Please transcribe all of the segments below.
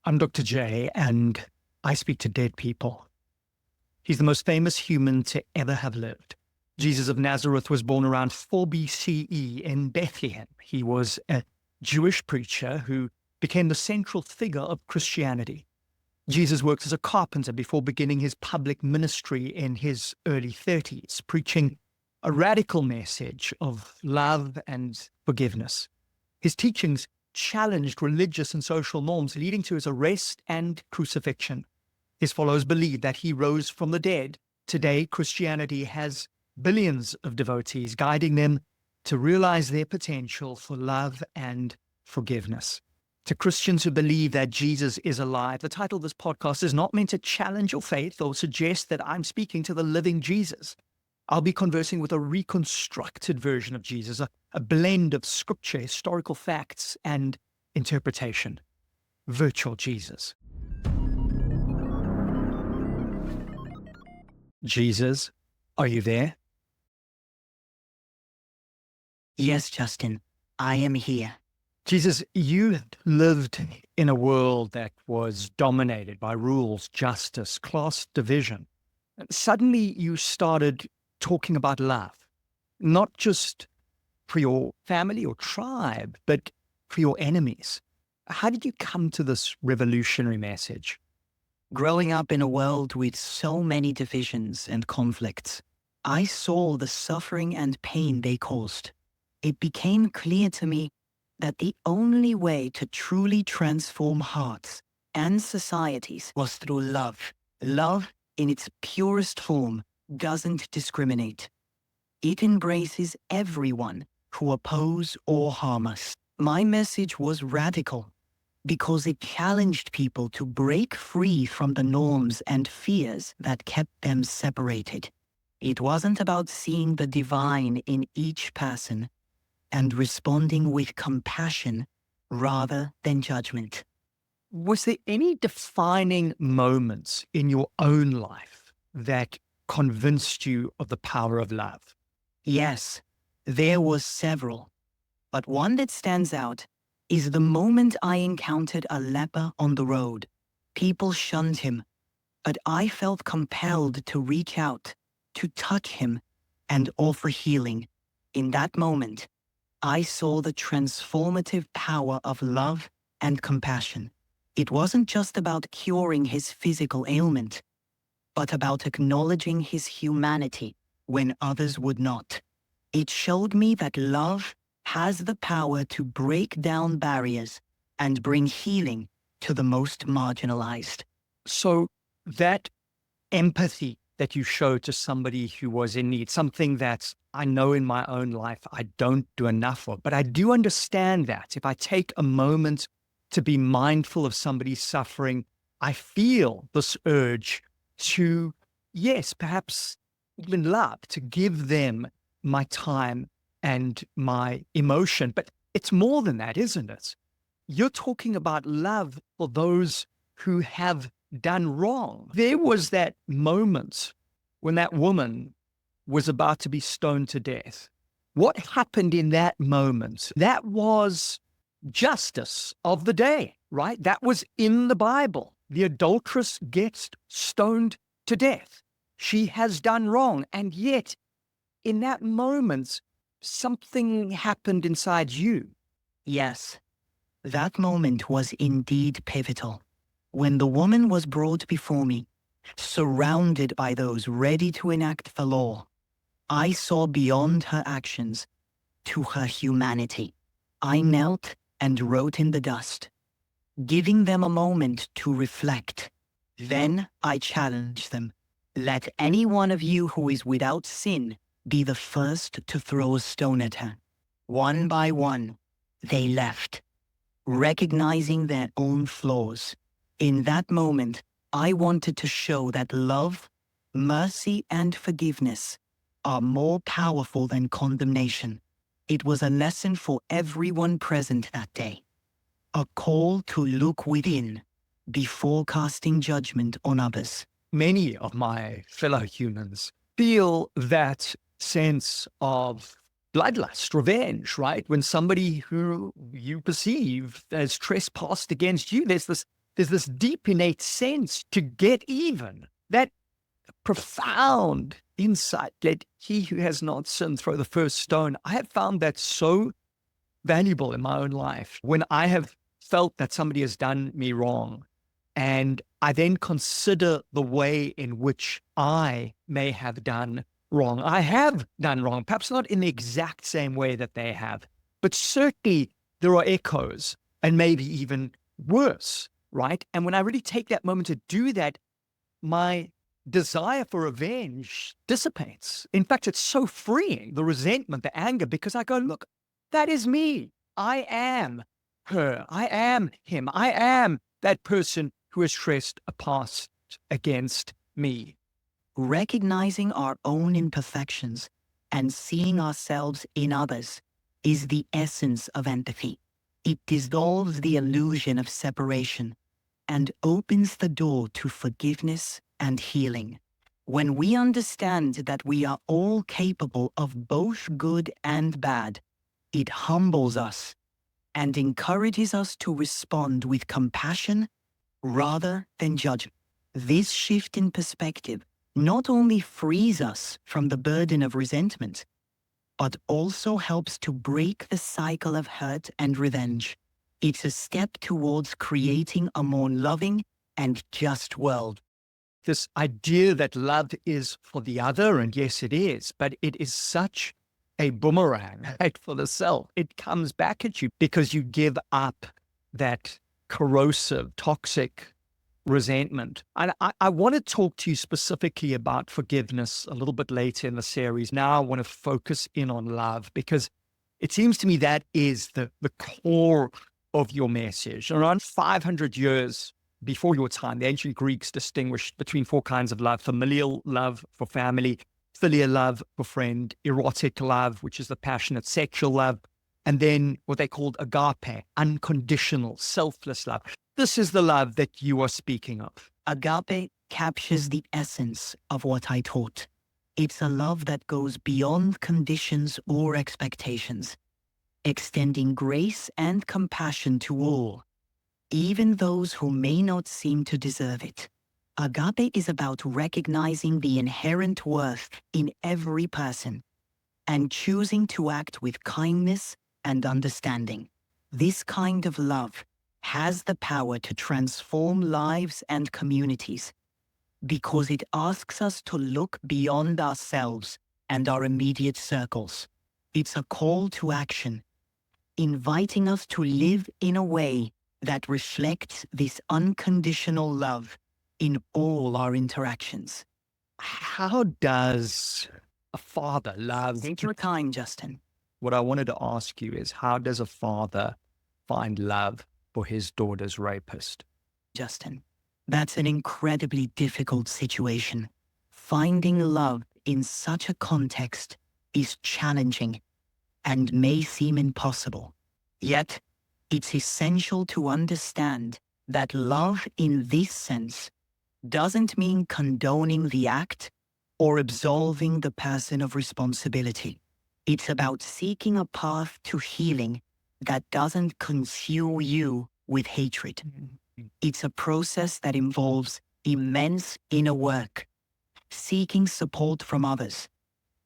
I'm Dr. J, and I speak to dead people. He's the most famous human to ever have lived. Jesus of Nazareth was born around 4 BCE in Bethlehem. He was a Jewish preacher who became the central figure of Christianity. Jesus worked as a carpenter before beginning his public ministry in his early 30s, preaching a radical message of love and forgiveness. His teachings challenged religious and social norms, leading to his arrest and crucifixion. His followers believed that he rose from the dead. Today, Christianity has billions of devotees, guiding them to realize their potential for love and forgiveness. To Christians who believe that Jesus is alive, the title of this podcast is not meant to challenge your faith or suggest that I'm speaking to the living Jesus. I'll be conversing with a reconstructed version of Jesus, a blend of scripture, historical facts, and interpretation. Virtual Jesus. Jesus, are you there? Yes, Justin, I am here. Jesus, you lived in a world that was dominated by rules, justice, class division. Suddenly you started talking about love, not just for your family or tribe, but for your enemies. How did you come to this revolutionary message? Growing up in a world with so many divisions and conflicts, I saw the suffering and pain they caused. It became clear to me that the only way to truly transform hearts and societies was through love. Love, in its purest form, doesn't discriminate. It embraces everyone who oppose or harm us. My message was radical because it challenged people to break free from the norms and fears that kept them separated. It wasn't about seeing the divine in each person and responding with compassion rather than judgment. Was there any defining moments in your own life that convinced you of the power of love? Yes, there was several, but one that stands out is the moment I encountered a leper on the road. People shunned him, but I felt compelled to reach out, to touch him, and offer healing. In that moment, I saw the transformative power of love and compassion. It wasn't just about curing his physical ailment, but about acknowledging his humanity when others would not. It showed me that love has the power to break down barriers and bring healing to the most marginalized. So that empathy that you showed to somebody who was in need, something that I know in my own life I don't do enough of, but I do understand that if I take a moment to be mindful of somebody's suffering, I feel this urge to, yes, perhaps even love, to give them my time and my emotion. But it's more than that, isn't it? You're talking about love for those who have done wrong. There was that moment when that woman was about to be stoned to death. What happened in that moment? That was justice of the day, right? That was in the Bible. The adulteress gets stoned to death. She has done wrong. And yet, in that moment, something happened inside you. Yes, that moment was indeed pivotal. When the woman was brought before me, surrounded by those ready to enact the law, I saw beyond her actions to her humanity. I knelt and wrote in the dust, giving them a moment to reflect. Then I challenged them. Let any one of you who is without sin be the first to throw a stone at her. One by one, they left, recognizing their own flaws. In that moment, I wanted to show that love, mercy, and forgiveness are more powerful than condemnation. It was a lesson for everyone present that day. A call to look within before casting judgment on others. Many of my fellow humans feel that sense of bloodlust, revenge, right? When somebody who you perceive as trespassed against you, there's this there's this deep innate sense to get even, that profound insight that he who has not sinned throw the first stone. I have found that so valuable in my own life when I have felt that somebody has done me wrong. And I then consider the way in which I may have done wrong. I have done wrong, perhaps not in the exact same way that they have, but certainly there are echoes and maybe even worse, right? And when I really take that moment to do that, my desire for revenge dissipates. In fact, it's so freeing, the resentment, the anger, because I go, look, that is me. I am her. I am him. I am that person who has trespassed against me. Recognizing our own imperfections and seeing ourselves in others is the essence of empathy. It dissolves the illusion of separation and opens the door to forgiveness and healing. When we understand that we are all capable of both good and bad, it humbles us and encourages us to respond with compassion rather than judgment. This shift in perspective not only frees us from the burden of resentment, but also helps to break the cycle of hurt and revenge. It's a step towards creating a more loving and just world. This idea that love is for the other, and yes, it is, but it is such a boomerang, right, for the self. It comes back at you because you give up that corrosive, toxic resentment. And I want to talk to you specifically about forgiveness a little bit later in the series. Now I want to focus in on love because it seems to me that is the core of your message. Around 500 years before your time, the ancient Greeks distinguished between four kinds of love: familial love for family, filial love for friend, erotic love, which is the passionate sexual love, and then what they called agape, unconditional, selfless love. This is the love that you are speaking of. Agape captures the essence of what I taught. It's a love that goes beyond conditions or expectations, extending grace and compassion to all, even those who may not seem to deserve it. Agape is about recognizing the inherent worth in every person and choosing to act with kindness and understanding. This kind of love has the power to transform lives and communities because it asks us to look beyond ourselves and our immediate circles. It's a call to action, inviting us to live in a way that reflects this unconditional love in all our interactions. How does a father love? Take your time, Justin. What I wanted to ask you is, how does a father find love for his daughter's rapist? Justin, that's an incredibly difficult situation. Finding love in such a context is challenging and may seem impossible. Yet, it's essential to understand that love in this sense doesn't mean condoning the act or absolving the person of responsibility. It's about seeking a path to healing that doesn't consume you with hatred. It's a process that involves immense inner work, seeking support from others,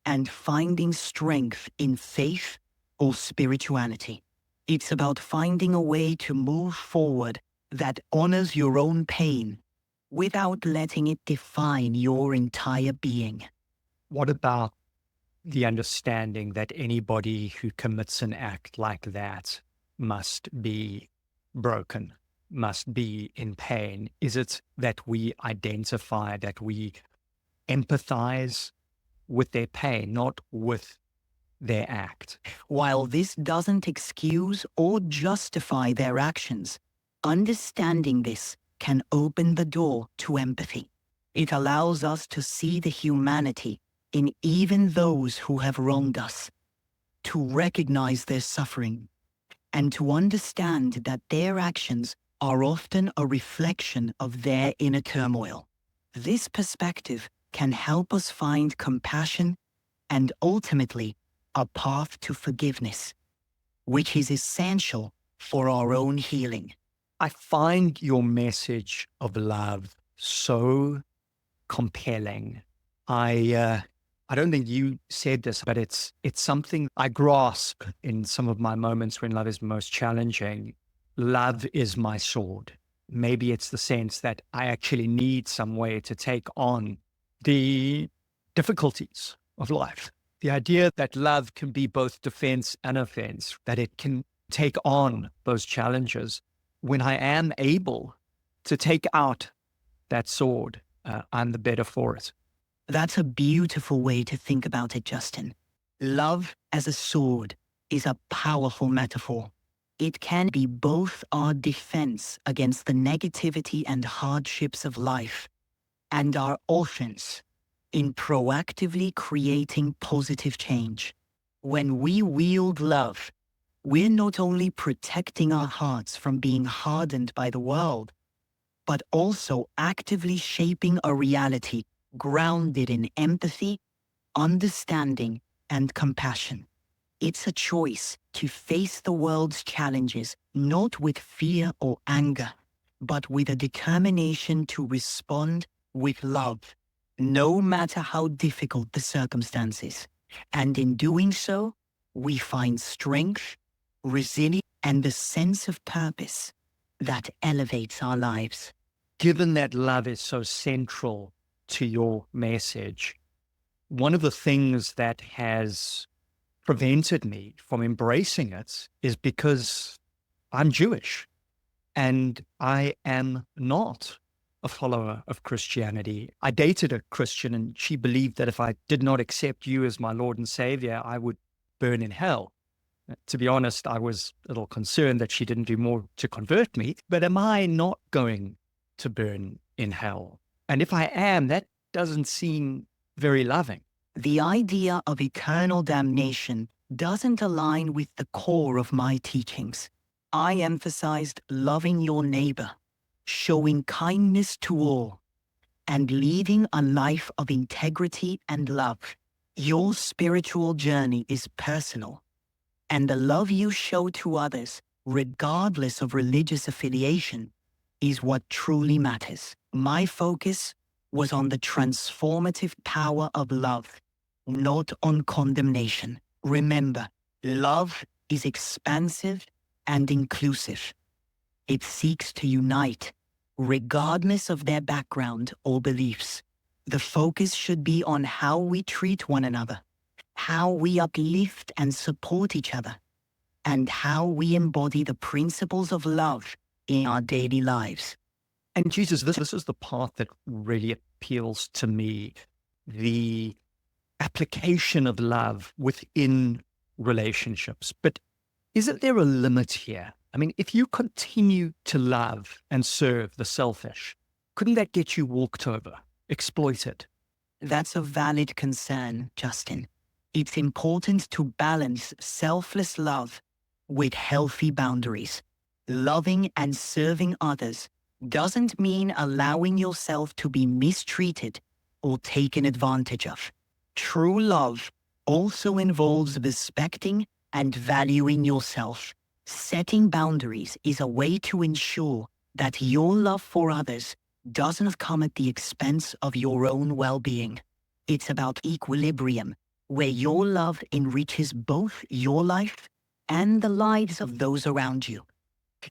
and finding strength in faith or spirituality. It's about finding a way to move forward that honors your own pain without letting it define your entire being. What about the understanding that anybody who commits an act like that must be broken, must be in pain? Is it that we identify, that we empathize with their pain, not with their act? While this doesn't excuse or justify their actions, understanding this can open the door to empathy. It allows us to see the humanity in even those who have wronged us, to recognize their suffering, and to understand that their actions are often a reflection of their inner turmoil. This perspective can help us find compassion and ultimately a path to forgiveness, which is essential for our own healing. I find your message of love so compelling. I don't think you said this, but it's something I grasp in some of my moments when love is most challenging. Love is my sword. Maybe it's the sense that I actually need some way to take on the difficulties of life. The idea that love can be both defense and offense, that it can take on those challenges. When I am able to take out that sword, I'm the better for it. That's a beautiful way to think about it, Justin. Love as a sword is a powerful metaphor. It can be both our defense against the negativity and hardships of life and our offense in proactively creating positive change. When we wield love, we're not only protecting our hearts from being hardened by the world, but also actively shaping a reality grounded in empathy, understanding, and compassion. It's a choice to face the world's challenges not with fear or anger, but with a determination to respond with love, no matter how difficult the circumstances. And in doing so, we find strength, resilience, and a sense of purpose that elevates our lives. Given that love is so central to your message, one of the things that has prevented me from embracing it is because I'm Jewish and I am not a follower of Christianity. I dated a Christian and she believed that if I did not accept you as my Lord and Savior, I would burn in hell. To be honest, I was a little concerned that she didn't do more to convert me, but am I not going to burn in hell? And if I am, that doesn't seem very loving. The idea of eternal damnation doesn't align with the core of my teachings. I emphasized loving your neighbor, showing kindness to all, and leading a life of integrity and love. Your spiritual journey is personal, and the love you show to others, regardless of religious affiliation, is what truly matters. My focus was on the transformative power of love, not on condemnation. Remember, love is expansive and inclusive. It seeks to unite, regardless of their background or beliefs. The focus should be on how we treat one another, how we uplift and support each other, and how we embody the principles of love in our daily lives. And Jesus, this is the part that really appeals to me, the application of love within relationships. But isn't there a limit here? I mean, if you continue to love and serve the selfish, couldn't that get you walked over, exploited? That's a valid concern, Justin. It's important to balance selfless love with healthy boundaries. Loving and serving others doesn't mean allowing yourself to be mistreated or taken advantage of. True love also involves respecting and valuing yourself. Setting boundaries is a way to ensure that your love for others doesn't come at the expense of your own well-being. It's about equilibrium, where your love enriches both your life and the lives of those around you.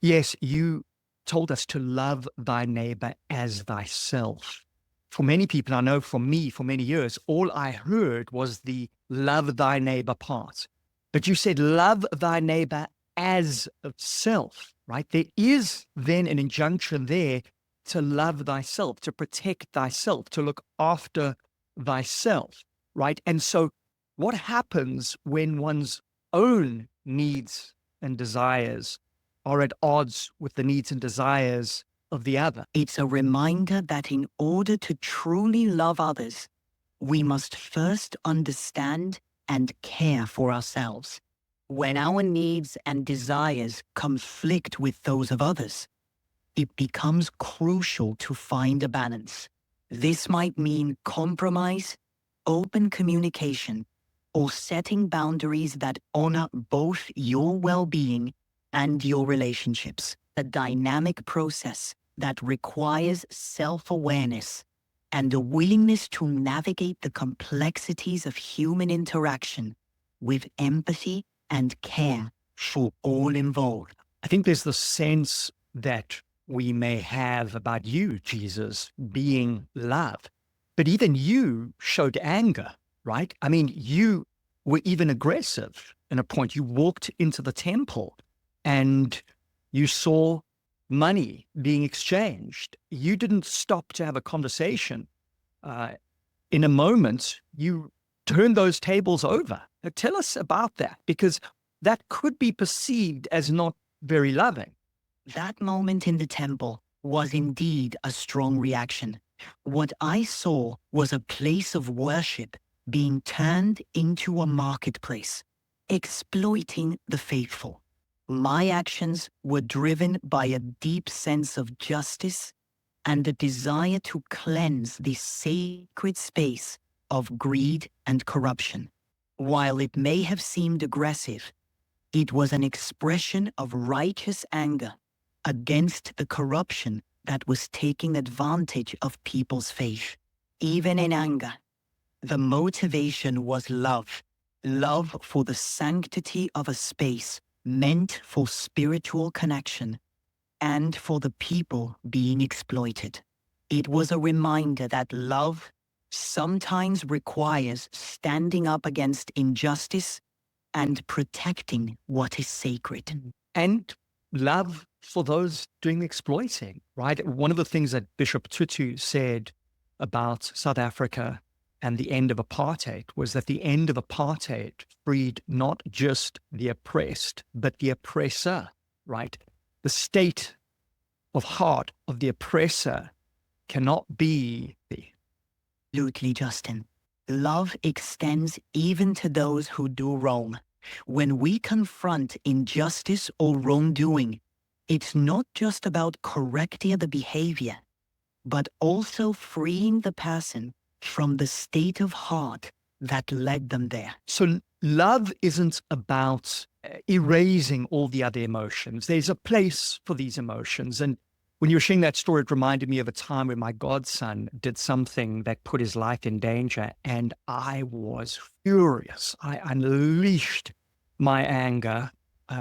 Yes, you told us to love thy neighbor as thyself. For many people, I know for me, for many years, all I heard was the love thy neighbor part. But you said love thy neighbor as self, right? There is then an injunction there to love thyself, to protect thyself, to look after thyself, right? And so what happens when one's own needs and desires are at odds with the needs and desires of the other? It's a reminder that in order to truly love others, we must first understand and care for ourselves. When our needs and desires conflict with those of others, it becomes crucial to find a balance. This might mean compromise, open communication, or setting boundaries that honor both your well-being and your relationships. a dynamic process that requires self-awareness and a willingness to navigate the complexities of human interaction with empathy and care for all involved. I think there's the sense that we may have about you, Jesus, being love. But even you showed anger, right? I mean, you were even aggressive in a point. You walked into the temple and you saw money being exchanged. You didn't stop to have a conversation. In a moment, you turned those tables over. Now, tell us about that, because that could be perceived as not very loving. That moment in the temple was indeed a strong reaction. What I saw was a place of worship being turned into a marketplace, exploiting the faithful. My actions were driven by a deep sense of justice and a desire to cleanse this sacred space of greed and corruption. While it may have seemed aggressive, it was an expression of righteous anger against the corruption that was taking advantage of people's faith. Even in anger, the motivation was love. Love for the sanctity of a space meant for spiritual connection and for the people being exploited. It was a reminder that love sometimes requires standing up against injustice and protecting what is sacred. And love for those doing the exploiting, right? One of the things that Bishop Tutu said about South Africa and the end of apartheid was that the end of apartheid freed not just the oppressed, but the oppressor, right? The state of heart of the oppressor cannot be the... Absolutely, Justin. Love extends even to those who do wrong. When we confront injustice or wrongdoing, it's not just about correcting the behavior, but also freeing the person from the state of heart that led them there. So love isn't about erasing all the other emotions. There's a place for these emotions. And when you were sharing that story, it reminded me of a time when my godson did something that put his life in danger, and I was furious. I unleashed my anger,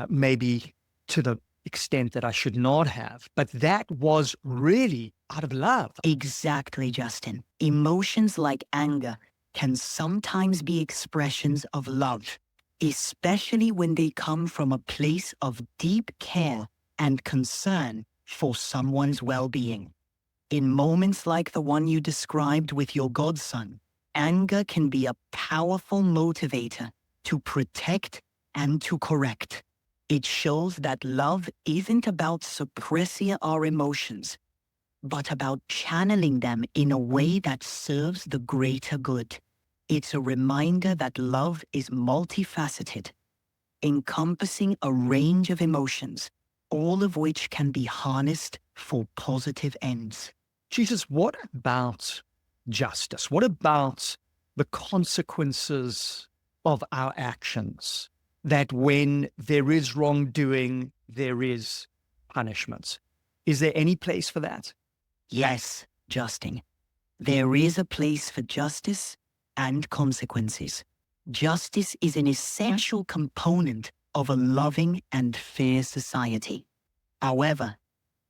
maybe to the extent that I should not have. But that was really out of love. Exactly, Justin. Emotions like anger can sometimes be expressions of love, especially when they come from a place of deep care and concern for someone's well-being. In moments like the one you described with your godson, anger can be a powerful motivator to protect and to correct. It shows that love isn't about suppressing our emotions, but about channeling them in a way that serves the greater good. It's a reminder that love is multifaceted, encompassing a range of emotions, all of which can be harnessed for positive ends. Jesus, what about justice? What about the consequences of our actions? That when there is wrongdoing, there is punishment. Is there any place for that? Yes, Justin. There is a place for justice and consequences. Justice is an essential component of a loving and fair society. However,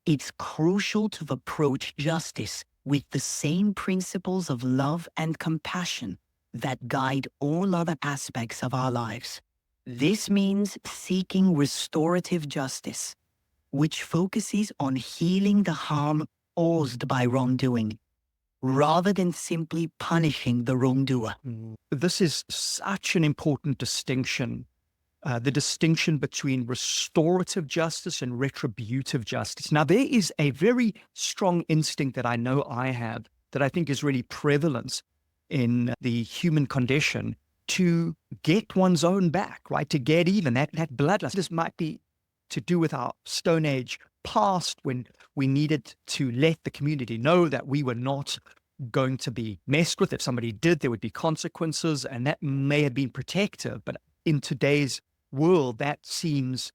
it's crucial to approach justice with the same principles of love and compassion that guide all other aspects of our lives. This means seeking restorative justice, which focuses on healing the harm caused by wrongdoing, rather than simply punishing the wrongdoer. This is such an important distinction, the distinction between restorative justice and retributive justice. Now, there is a very strong instinct that I know I have that I think is really prevalent in the human condition to get one's own back, right? To get even, that bloodlust. This might be to do with our Stone Age past when we needed to let the community know that we were not going to be messed with. If somebody did, there would be consequences, and that may have been protective. But in today's world, that seems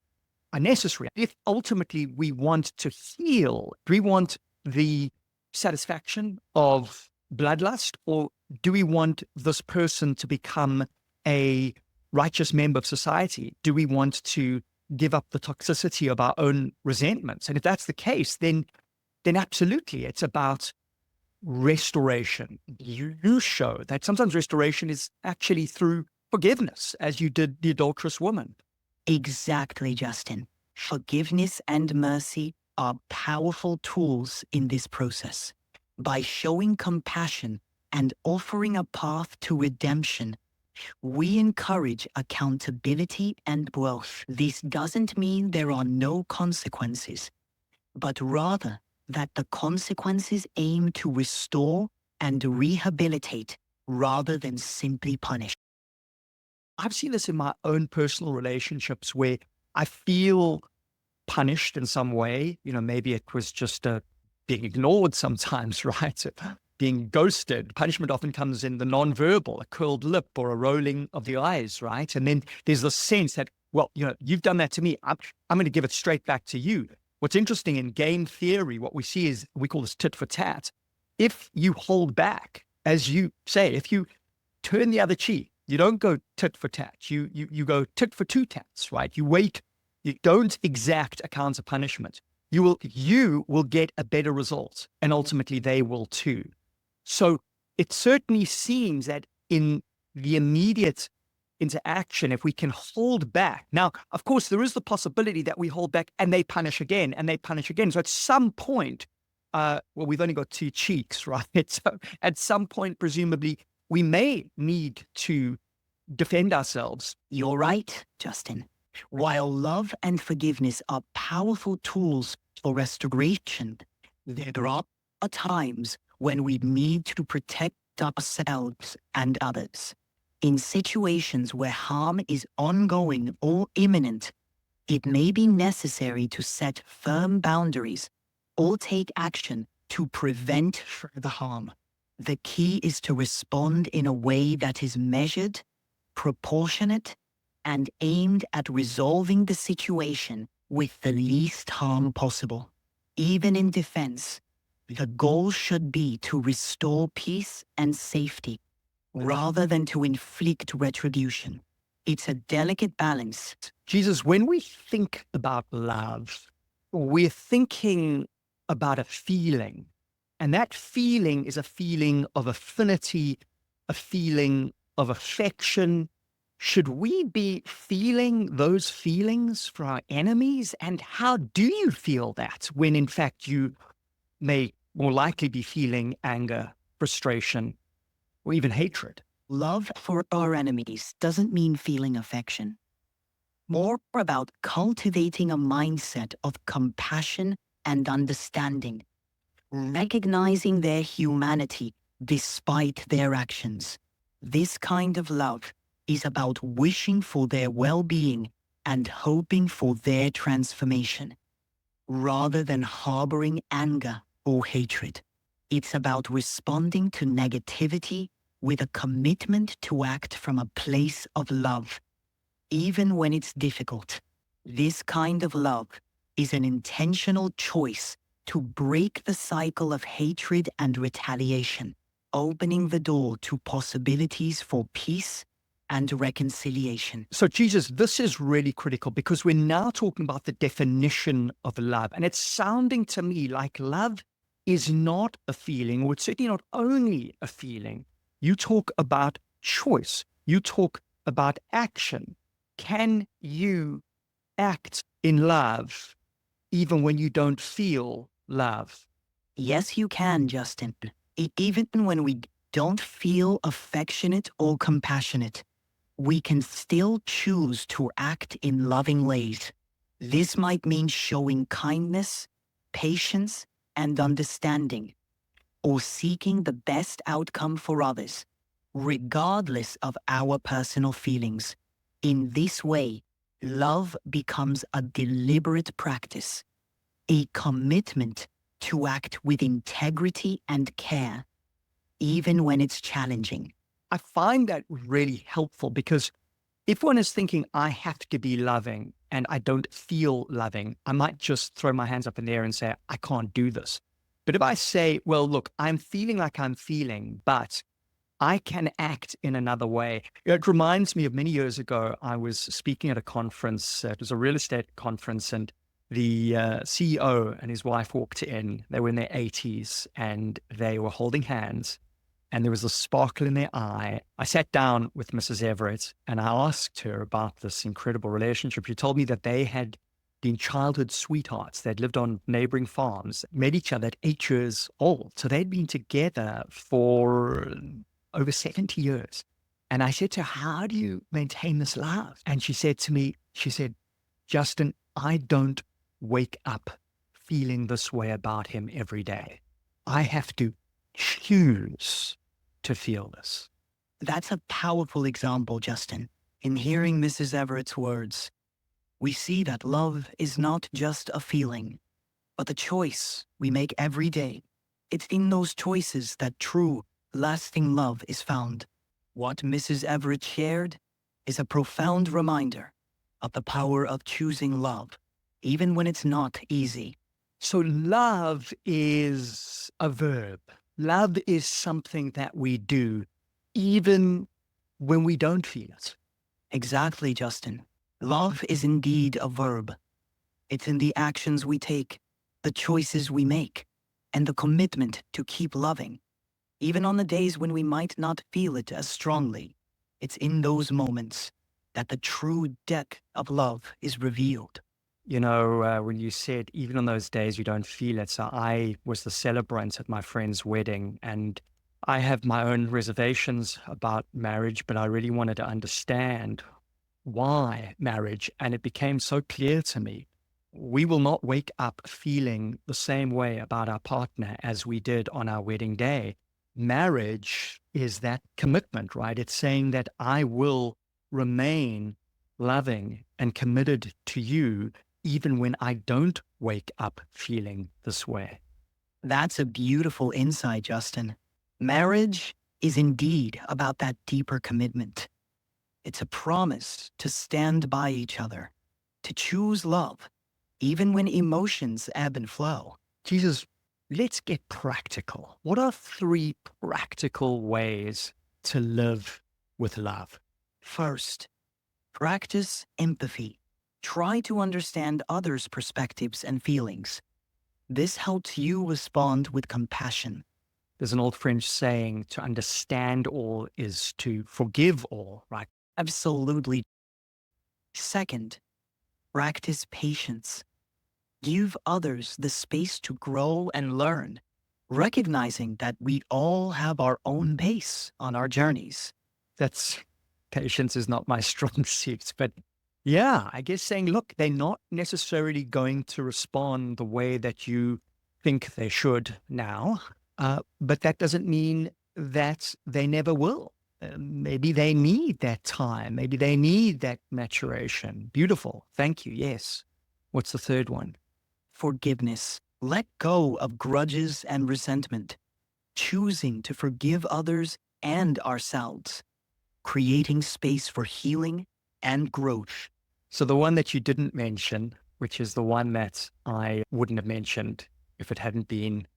are necessary. If ultimately we want to heal, do we want the satisfaction of bloodlust, or do we want this person to become a righteous member of society? Do we want to give up the toxicity of our own resentments? And if that's the case, then absolutely it's about restoration. You show that sometimes restoration is actually through forgiveness, as you did the adulterous woman. Exactly, Justin. Forgiveness and mercy are powerful tools in this process. By showing compassion and offering a path to redemption, we encourage accountability and growth. This doesn't mean there are no consequences, but rather that the consequences aim to restore and rehabilitate rather than simply punish. I've seen this in my own personal relationships where I feel punished in some way. Maybe it was just being ignored sometimes, right? Being ghosted. Punishment often comes in the nonverbal, a curled lip or a rolling of the eyes, right? And then there's the sense that, well, you've done that to me. I'm going to give it straight back to you. What's interesting in game theory, what we see is, we call this tit for tat. If you hold back, as you say, if you turn the other cheek, you don't go tit for tat. You go tit for two tats, right? You wait. You don't exact a counter punishment. You will get a better result, and ultimately they will too. So it certainly seems that in the immediate interaction, if we can hold back. Now, of course, there is the possibility that we hold back and they punish again and they punish again. So at some point, we've only got two cheeks, right? So at some point, presumably, we may need to defend ourselves. You're right, Justin. While love and forgiveness are powerful tools for restoration, there are times when we need to protect ourselves and others. In situations where harm is ongoing or imminent, it may be necessary to set firm boundaries or take action to prevent further harm. The key is to respond in a way that is measured, proportionate, and aimed at resolving the situation with the least harm possible. Even in defense, the goal should be to restore peace and safety rather than to inflict retribution. It's a delicate balance. Jesus, when we think about love, we're thinking about a feeling. And that feeling is a feeling of affinity, a feeling of affection. Should we be feeling those feelings for our enemies? And how do you feel that when in fact you may more likely be feeling anger, frustration, or even hatred? Love for our enemies doesn't mean feeling affection. More about cultivating a mindset of compassion and understanding, recognizing their humanity despite their actions. This kind of love is about wishing for their well-being and hoping for their transformation, rather than harboring anger or hatred. It's about responding to negativity with a commitment to act from a place of love, even when it's difficult. This kind of love is an intentional choice to break the cycle of hatred and retaliation, opening the door to possibilities for peace and reconciliation. So, Jesus, this is really critical because we're now talking about the definition of love. And it's sounding to me like love is not a feeling, or it's certainly not only a feeling. You talk about choice. You talk about action. Can you act in love even when you don't feel love? Yes, you can, Justin. Even when we don't feel affectionate or compassionate, we can still choose to act in loving ways. This might mean showing kindness, patience, and understanding, or seeking the best outcome for others, regardless of our personal feelings. In this way, love becomes a deliberate practice, a commitment to act with integrity and care, even when it's challenging. I find that really helpful because If one is thinking, I have to be loving and I don't feel loving, I might just throw my hands up in the air and say, I can't do this. But if I say, well, look, I'm feeling like I'm feeling, but I can act in another way. It reminds me of many years ago, I was speaking at a conference. It was a real estate conference, and the CEO and his wife walked in. They were in their 80s and they were holding hands, and there was a sparkle in their eye. I sat down with Mrs. Everett and I asked her about this incredible relationship. She told me that they had been childhood sweethearts. They'd lived on neighboring farms, met each other at 8 years old. So they'd been together for over 70 years. And I said to her, how do you maintain this love? And she said to me, she said, Justin, I don't wake up feeling this way about him every day. I have to choose to feel this. That's a powerful example, Justin. In hearing Mrs. Everett's words, we see that love is not just a feeling, but a choice we make every day. It's in those choices that true, lasting love is found. What Mrs. Everett shared is a profound reminder of the power of choosing love, even when it's not easy. So love is a verb. Love is something that we do, even when we don't feel it. Exactly, Justin. Love is indeed a verb. It's in the actions we take, the choices we make, and the commitment to keep loving. Even on the days when we might not feel it as strongly, it's in those moments that the true depth of love is revealed. You know, when you said, even on those days you don't feel it. So I was the celebrant at my friend's wedding, and I have my own reservations about marriage, but I really wanted to understand why marriage. And it became so clear to me. We will not wake up feeling the same way about our partner as we did on our wedding day. Marriage is that commitment, right? It's saying that I will remain loving and committed to you even when I don't wake up feeling this way. That's a beautiful insight, Justin. Marriage is indeed about that deeper commitment. It's a promise to stand by each other, to choose love, even when emotions ebb and flow. Jesus, let's get practical. What are 3 practical ways to live with love? First, practice empathy. Try to understand others' perspectives and feelings. This helps you respond with compassion. There's an old French saying, to understand all is to forgive all, right? Absolutely. Second, practice patience. Give others the space to grow and learn, recognizing that we all have our own pace on our journeys. Patience is not my strong suit, but yeah, I guess saying, look, they're not necessarily going to respond the way that you think they should now, but that doesn't mean that they never will. Maybe they need that time. Maybe they need that maturation. Beautiful. Thank you. Yes. What's the third one? Forgiveness. Let go of grudges and resentment, choosing to forgive others and ourselves, creating space for healing and growth. So the one that you didn't mention, which is the one that I wouldn't have mentioned if it hadn't been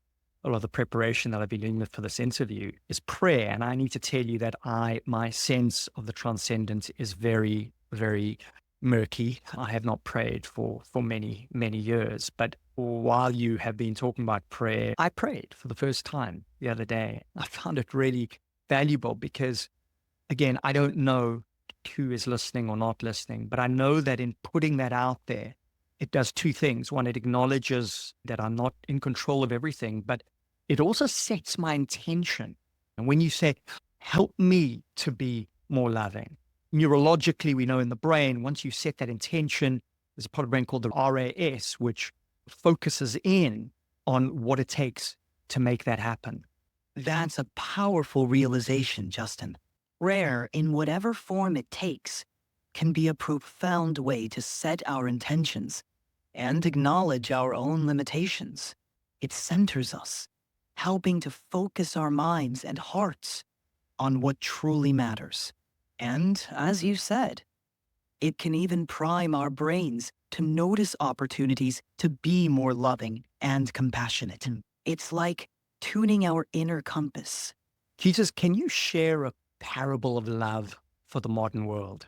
a lot of the preparation that I've been doing for this interview, is prayer. And I need to tell you that my sense of the transcendent is very, very murky. I have not prayed for many, many years. But while you have been talking about prayer, I prayed for the first time the other day. I found it really valuable because, again, I don't know who is listening or not listening, but I know that in putting that out there, it does 2 things. One, it acknowledges that I'm not in control of everything, but it also sets my intention. And when you say, help me to be more loving, neurologically, we know in the brain, once you set that intention, there's a part of the brain called the RAS, which focuses in on what it takes to make that happen. That's a powerful realization, Justin. Prayer, in whatever form it takes, can be a profound way to set our intentions and acknowledge our own limitations. It centers us, helping to focus our minds and hearts on what truly matters. And as you said, It can even prime our brains to notice opportunities to be more loving and compassionate. It's like tuning our inner compass. Jesus, can you share a parable of love for the modern world?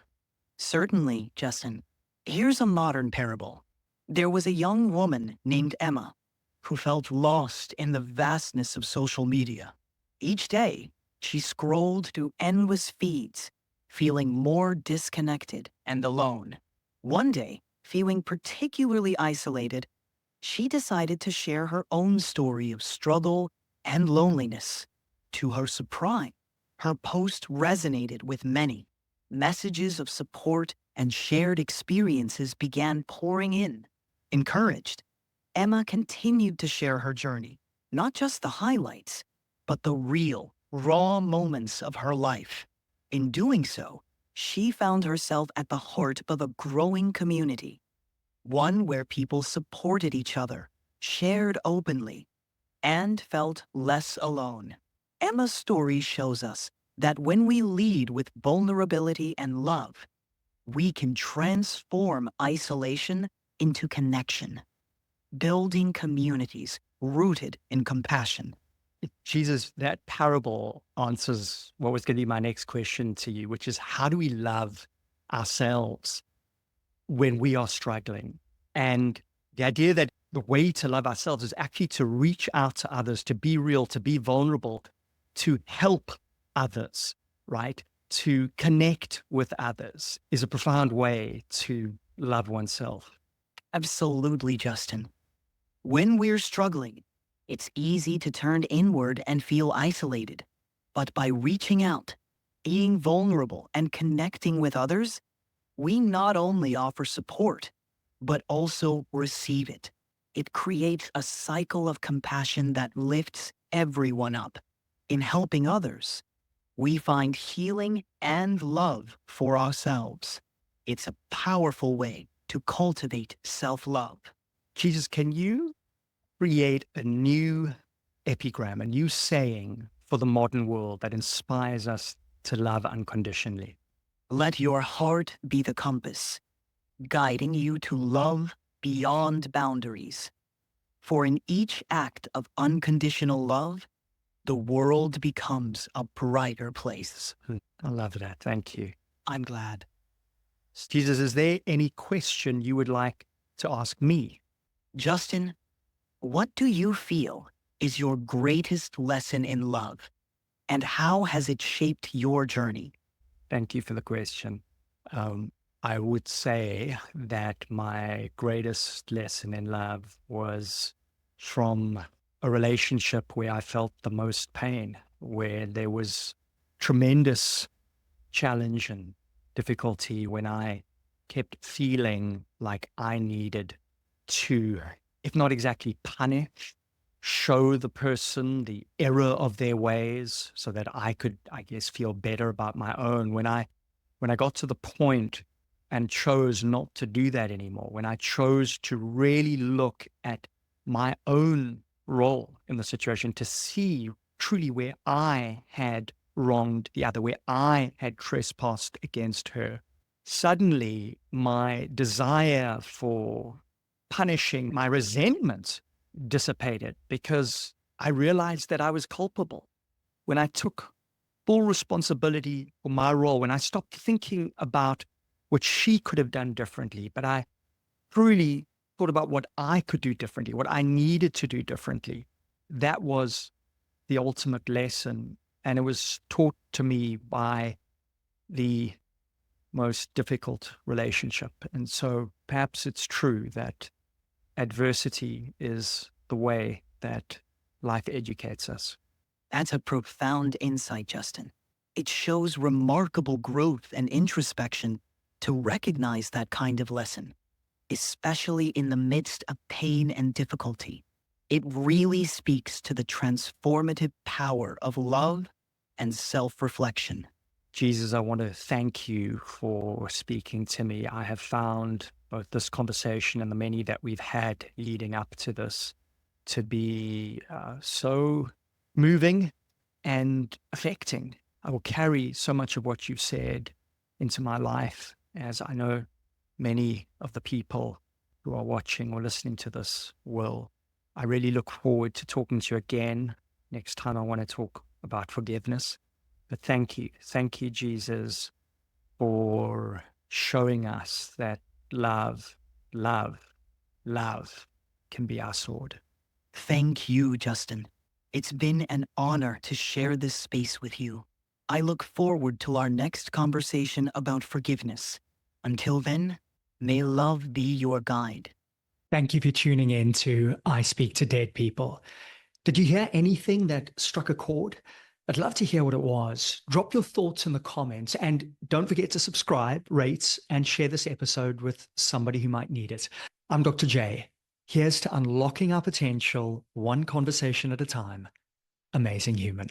Certainly, Justin. Here's a modern parable. There was a young woman named Emma who felt lost in the vastness of social media. Each day, she scrolled through endless feeds, feeling more disconnected and alone. One day, feeling particularly isolated, she decided to share her own story of struggle and loneliness. To her surprise, her post resonated with many. Messages of support and shared experiences began pouring in. Encouraged, Emma continued to share her journey, not just the highlights, but the real, raw moments of her life. In doing so, she found herself at the heart of a growing community, one where people supported each other, shared openly, and felt less alone. Emma's story shows us that when we lead with vulnerability and love, we can transform isolation into connection, building communities rooted in compassion. Jesus, that parable answers what was going to be my next question to you, which is how do we love ourselves when we are struggling? And the idea that the way to love ourselves is actually to reach out to others, to be real, to be vulnerable, to help others, right? To connect with others is a profound way to love oneself. Absolutely, Justin. When we're struggling, it's easy to turn inward and feel isolated. But by reaching out, being vulnerable, and connecting with others, we not only offer support, but also receive it. It creates a cycle of compassion that lifts everyone up. In helping others, we find healing and love for ourselves. It's a powerful way to cultivate self-love. Jesus, can you create a new epigram, a new saying for the modern world that inspires us to love unconditionally? Let your heart be the compass, guiding you to love beyond boundaries. For in each act of unconditional love, the world becomes a brighter place. I love that. Thank you. I'm glad. Jesus, is there any question you would like to ask me? Justin, what do you feel is your greatest lesson in love? And how has it shaped your journey? Thank you for the question. I would say that my greatest lesson in love was from a relationship where I felt the most pain, where there was tremendous challenge and difficulty, when I kept feeling like I needed to, if not exactly punish, show the person the error of their ways so that I could, I guess, feel better about my own. When I got to the point and chose not to do that anymore, when I chose to really look at my own role in the situation, to see truly where I had wronged the other, where I had trespassed against her, suddenly my desire for punishing, my resentment dissipated, because I realized that I was culpable. When I took full responsibility for my role, when I stopped thinking about what she could have done differently, but I truly thought about what I could do differently, what I needed to do differently, that was the ultimate lesson. And it was taught to me by the most difficult relationship. And so perhaps it's true that adversity is the way that life educates us. That's a profound insight, Justin. It shows remarkable growth and introspection to recognize that kind of lesson, especially in the midst of pain and difficulty. It really speaks to the transformative power of love and self-reflection. Jesus, I want to thank you for speaking to me. I have found both this conversation and the many that we've had leading up to this to be so moving and affecting. I will carry so much of what you've said into my life as I know many of the people who are watching or listening to this will. I really look forward to talking to you again. Next time I want to talk about forgiveness. But thank you, Jesus, for showing us that love, love, love can be our sword. Thank you, Justin. It's been an honor to share this space with you. I look forward to our next conversation about forgiveness. Until then, may love be your guide. Thank you for tuning in to I Speak to Dead People. Did you hear anything that struck a chord? I'd love to hear what it was. Drop your thoughts in the comments and don't forget to subscribe, rate, and share this episode with somebody who might need it. I'm Dr. J. Here's to unlocking our potential one conversation at a time. Amazing human.